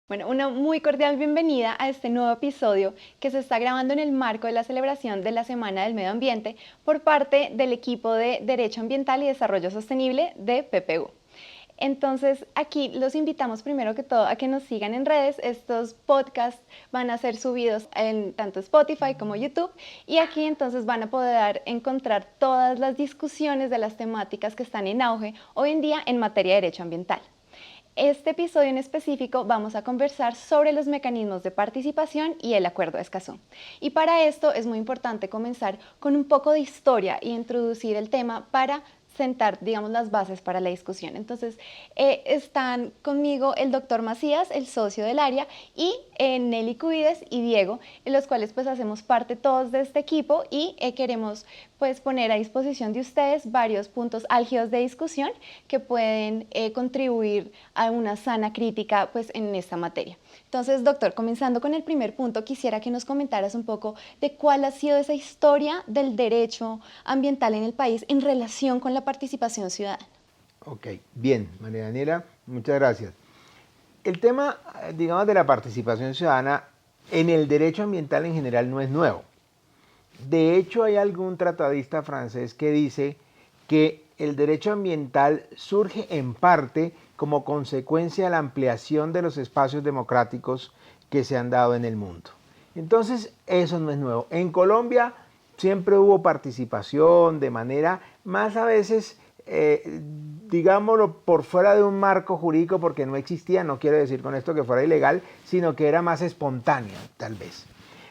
Bueno, una muy cordial bienvenida a este nuevo episodio que se está grabando en el marco de la celebración de la Semana del Medio Ambiente por parte del equipo de Derecho Ambiental y Desarrollo Sostenible de PPU. Entonces, aquí los invitamos primero que todo a que nos sigan en redes. Estos podcasts van a ser subidos en tanto Spotify como YouTube y aquí entonces van a poder encontrar todas las discusiones de las temáticas que están en auge hoy en día en materia de derecho ambiental. Este episodio en específico vamos a conversar sobre los mecanismos de participación y el Acuerdo de Escazú. Y para esto es muy importante comenzar con un poco de historia y introducir el tema para sentar, digamos, las bases para la discusión. Entonces, están conmigo el doctor Macías, el socio del área, y Nelly Cubides y Diego, en los cuales pues hacemos parte todos de este equipo y queremos pues poner a disposición de ustedes varios puntos álgidos de discusión que pueden contribuir a una sana crítica pues en esta materia. Entonces, doctor, comenzando con el primer punto, quisiera que nos comentaras un poco de cuál ha sido esa historia del derecho ambiental en el país en relación con la participación ciudadana. Ok, bien, María Daniela, muchas gracias. El tema, digamos, de la participación ciudadana en el derecho ambiental en general no es nuevo. De hecho, hay algún tratadista francés que dice que el derecho ambiental surge en parte como consecuencia de la ampliación de los espacios democráticos que se han dado en el mundo. Entonces, eso no es nuevo. En Colombia siempre hubo participación de manera más a veces, digámoslo, por fuera de un marco jurídico, porque no existía, no quiero decir con esto que fuera ilegal, sino que era más espontánea, tal vez.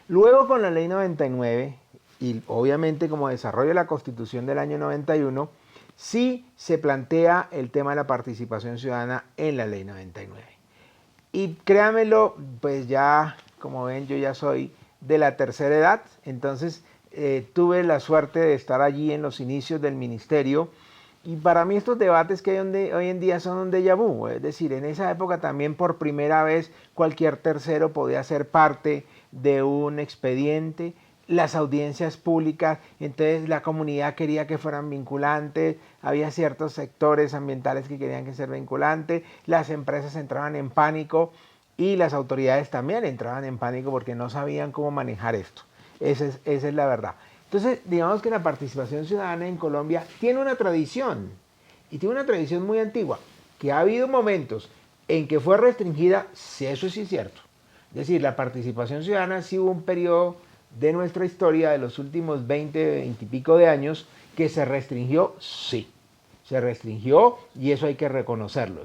Luego con la ley 99, y obviamente como desarrollo de la Constitución del año 91, sí se plantea el tema de la participación ciudadana en la ley 99. Y créanmelo, pues ya, como ven, yo ya soy de la tercera edad, entonces tuve la suerte de estar allí en los inicios del ministerio, y para mí estos debates que hay hoy en día son un déjà vu, es decir, en esa época también por primera vez cualquier tercero podía ser parte de un expediente, las audiencias públicas, entonces la comunidad quería que fueran vinculantes, había ciertos sectores ambientales que querían que sean vinculantes, las empresas entraban en pánico y las autoridades también entraban en pánico porque no sabían cómo manejar esto. Esa es la verdad. Entonces, digamos que la participación ciudadana en Colombia tiene una tradición, y tiene una tradición muy antigua, que ha habido momentos en que fue restringida, si eso sí es cierto. Es decir, la participación ciudadana sí hubo un periodo de nuestra historia de los últimos 20 y pico de años que se restringió, sí. Se restringió y eso hay que reconocerlo.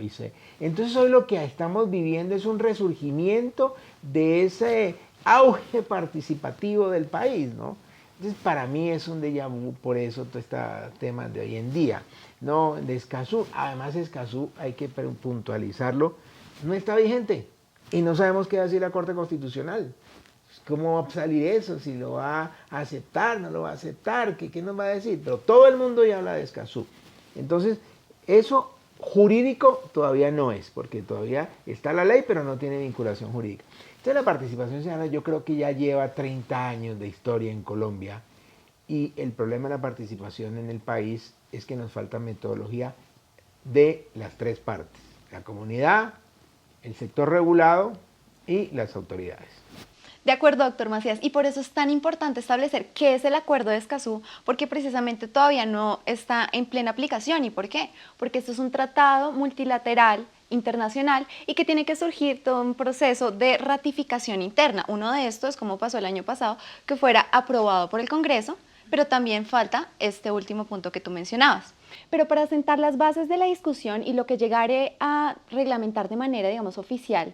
Entonces hoy lo que estamos viviendo es un resurgimiento de ese auge participativo del país, ¿no? Entonces para mí es un déjà vu, por eso todo este tema de hoy en día, ¿no? De Escazú, además Escazú hay que puntualizarlo, no está vigente y no sabemos qué va a decir la Corte Constitucional. ¿Cómo va a salir eso? Si lo va a aceptar, no lo va a aceptar, ¿qué nos va a decir? Pero todo el mundo ya habla de Escazú. Entonces, eso jurídico todavía no es, porque todavía está la ley, pero no tiene vinculación jurídica. Entonces, la participación ciudadana yo creo que ya lleva 30 años de historia en Colombia, y el problema de la participación en el país es que nos falta metodología de las tres partes: la comunidad, el sector regulado y las autoridades. De acuerdo, doctor Macías, y por eso es tan importante establecer qué es el Acuerdo de Escazú, porque precisamente todavía no está en plena aplicación. ¿Y por qué? Porque esto es un tratado multilateral internacional y que tiene que surgir todo un proceso de ratificación interna. Uno de estos, como pasó el año pasado, que fuera aprobado por el Congreso, pero también falta este último punto que tú mencionabas. Pero para sentar las bases de la discusión y lo que llegaré a reglamentar de manera, digamos, oficial,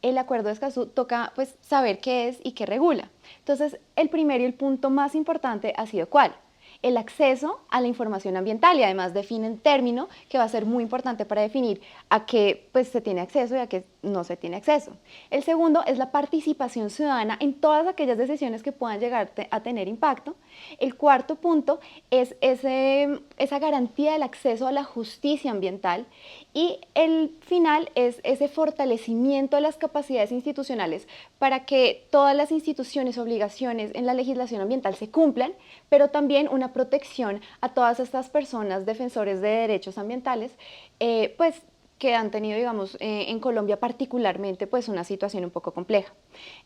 el Acuerdo de Escazú toca pues saber qué es y qué regula. Entonces, el primero y el punto más importante ha sido ¿cuál? El acceso a la información ambiental, y además define un término que va a ser muy importante para definir a qué pues, se tiene acceso y a qué no se tiene acceso. El segundo es la participación ciudadana en todas aquellas decisiones que puedan llegar a tener impacto. El cuarto punto es esa garantía del acceso a la justicia ambiental, y el final es ese fortalecimiento de las capacidades institucionales para que todas las instituciones, obligaciones en la legislación ambiental se cumplan, pero también una una protección a todas estas personas defensores de derechos ambientales, pues que han tenido, digamos, en Colombia particularmente, pues una situación un poco compleja.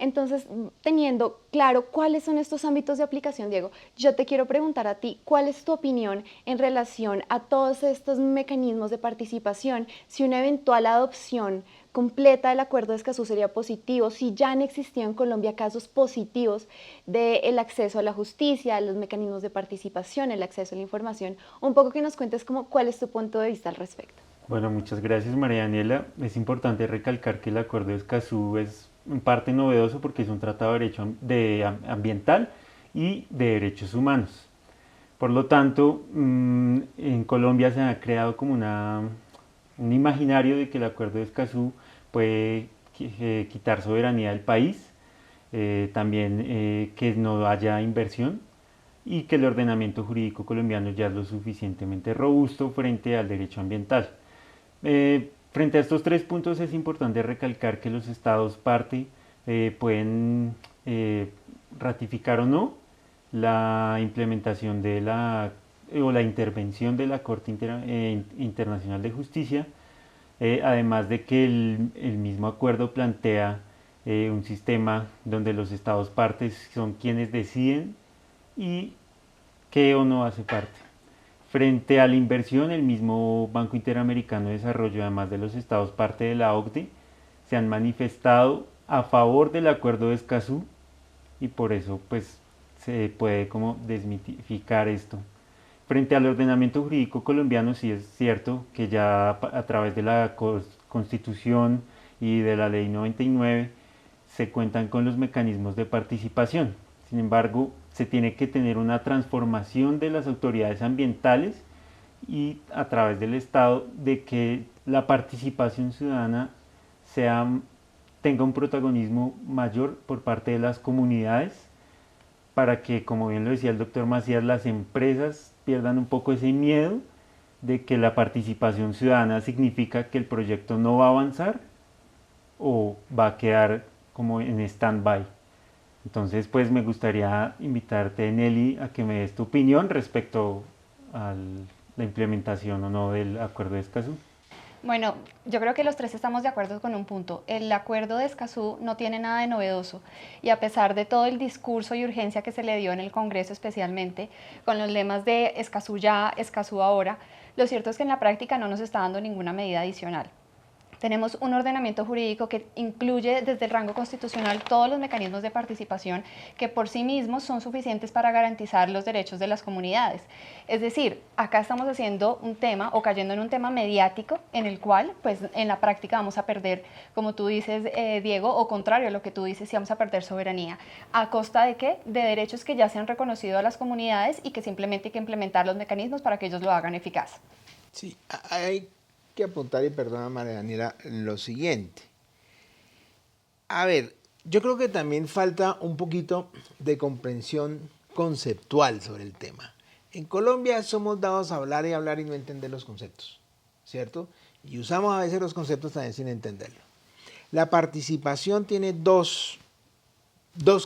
Entonces, teniendo claro cuáles son estos ámbitos de aplicación, Diego, yo te quiero preguntar a ti, ¿cuál es tu opinión en relación a todos estos mecanismos de participación? Si una eventual adopción completa del Acuerdo de Escazú sería positivo, si ya han existido en Colombia casos positivos del acceso a la justicia, los mecanismos de participación, el acceso a la información, un poco que nos cuentes como cuál es tu punto de vista al respecto. Bueno, muchas gracias María Daniela. Es importante recalcar que el Acuerdo de Escazú es en parte novedoso porque es un tratado de derecho ambiental y de derechos humanos. Por lo tanto, en Colombia se ha creado como un imaginario de que el Acuerdo de Escazú puede quitar soberanía del país, también que no haya inversión y que el ordenamiento jurídico colombiano ya es lo suficientemente robusto frente al derecho ambiental. Frente a estos tres puntos es importante recalcar que los estados parte pueden ratificar o no la implementación de o la intervención de la Corte Internacional de Justicia, además de que el mismo acuerdo plantea un sistema donde los estados partes son quienes deciden y qué o no hace parte. Frente a la inversión, el mismo Banco Interamericano de Desarrollo, además de los estados parte de la OCDE, se han manifestado a favor del Acuerdo de Escazú y por eso pues se puede como desmitificar esto. Frente al ordenamiento jurídico colombiano, sí es cierto que ya a través de la Constitución y de la Ley 99 se cuentan con los mecanismos de participación. Sin embargo, se tiene que tener una transformación de las autoridades ambientales y a través del Estado de que la participación ciudadana tenga un protagonismo mayor por parte de las comunidades para que, como bien lo decía el doctor Macías, las empresas pierdan un poco ese miedo de que la participación ciudadana significa que el proyecto no va a avanzar o va a quedar como en stand-by. Entonces, pues me gustaría invitarte, Nelly, a que me des tu opinión respecto a la implementación o no del Acuerdo de Escazú. Bueno, yo creo que los tres estamos de acuerdo con un punto. El Acuerdo de Escazú no tiene nada de novedoso y a pesar de todo el discurso y urgencia que se le dio en el Congreso especialmente, con los lemas de Escazú ya, Escazú ahora, lo cierto es que en la práctica no nos está dando ninguna medida adicional. Tenemos un ordenamiento jurídico que incluye desde el rango constitucional todos los mecanismos de participación que por sí mismos son suficientes para garantizar los derechos de las comunidades. Es decir, acá estamos haciendo un tema o cayendo en un tema mediático en el cual pues en la práctica vamos a perder, como tú dices, Diego, o contrario a lo que tú dices, sí vamos a perder soberanía. ¿A costa de qué? De derechos que ya se han reconocido a las comunidades y que simplemente hay que implementar los mecanismos para que ellos lo hagan eficaz. Sí, hay que apuntar, y perdona María Daniela, lo siguiente. A ver, yo creo que también falta un poquito de comprensión conceptual sobre el tema. En Colombia somos dados a hablar y no entender los conceptos, ¿cierto? Y usamos a veces los conceptos también sin entenderlo. La participación tiene dos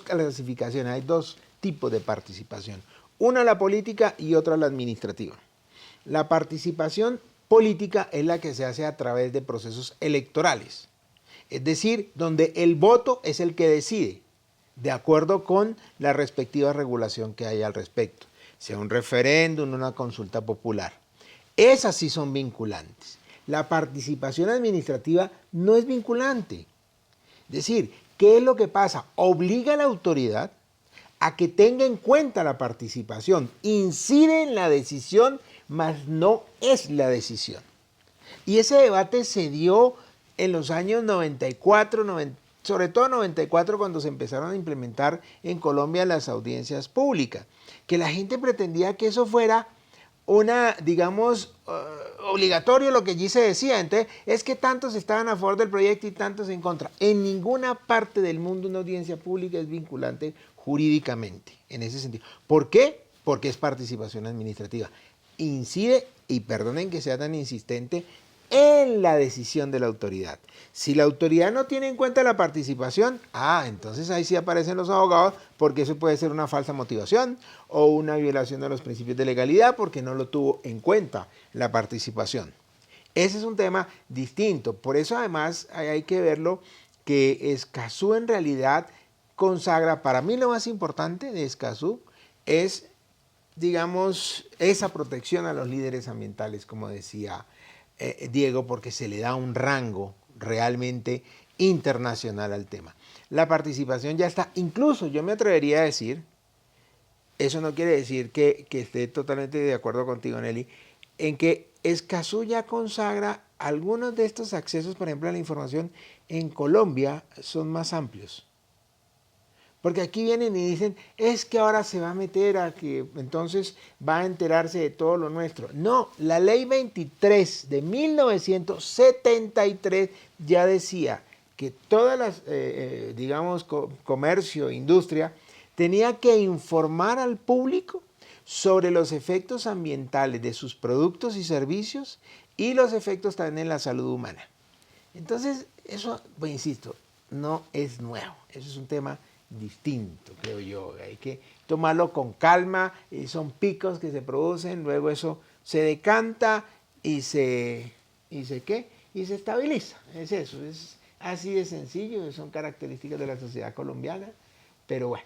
clasificaciones, hay dos tipos de participación. Una la política y otra la administrativa. La participación política es la que se hace a través de procesos electorales, es decir, donde el voto es el que decide, de acuerdo con la respectiva regulación que hay al respecto, sea un referéndum, una consulta popular. Esas sí son vinculantes. La participación administrativa no es vinculante. Es decir, ¿qué es lo que pasa? Obliga a la autoridad a que tenga en cuenta la participación, incide en la decisión, mas no es la decisión. Y ese debate se dio en los años 94, sobre todo 94, cuando se empezaron a implementar en Colombia las audiencias públicas, que la gente pretendía que eso fuera digamos, obligatorio lo que allí se decía. Entonces, es que tantos estaban a favor del proyecto y tantos en contra. En ninguna parte del mundo una audiencia pública es vinculante jurídicamente, en ese sentido. ¿Por qué? Porque es participación administrativa. Incide, y perdonen que sea tan insistente, en la decisión de la autoridad. Si la autoridad no tiene en cuenta la participación, entonces ahí sí aparecen los abogados, porque eso puede ser una falsa motivación o una violación de los principios de legalidad porque no lo tuvo en cuenta la participación. Ese es un tema distinto. Por eso además hay que verlo que Escazú en realidad consagra, para mí lo más importante de Escazú es, digamos, esa protección a los líderes ambientales, como decía Diego, porque se le da un rango realmente internacional al tema. La participación ya está, incluso yo me atrevería a decir, eso no quiere decir que esté totalmente de acuerdo contigo, Nelly, en que Escazú ya consagra algunos de estos accesos, por ejemplo, a la información en Colombia son más amplios. Porque aquí vienen y dicen, es que ahora se va a meter a que entonces va a enterarse de todo lo nuestro. No, la ley 23 de 1973 ya decía que todas las, digamos, comercio, industria, tenía que informar al público sobre los efectos ambientales de sus productos y servicios y los efectos también en la salud humana. Entonces, eso, pues insisto, no es nuevo, eso es un tema distinto, creo yo. Hay que tomarlo con calma, son picos que se producen, luego eso se decanta y se estabiliza. Es eso, es así de sencillo, son características de la sociedad colombiana, pero bueno.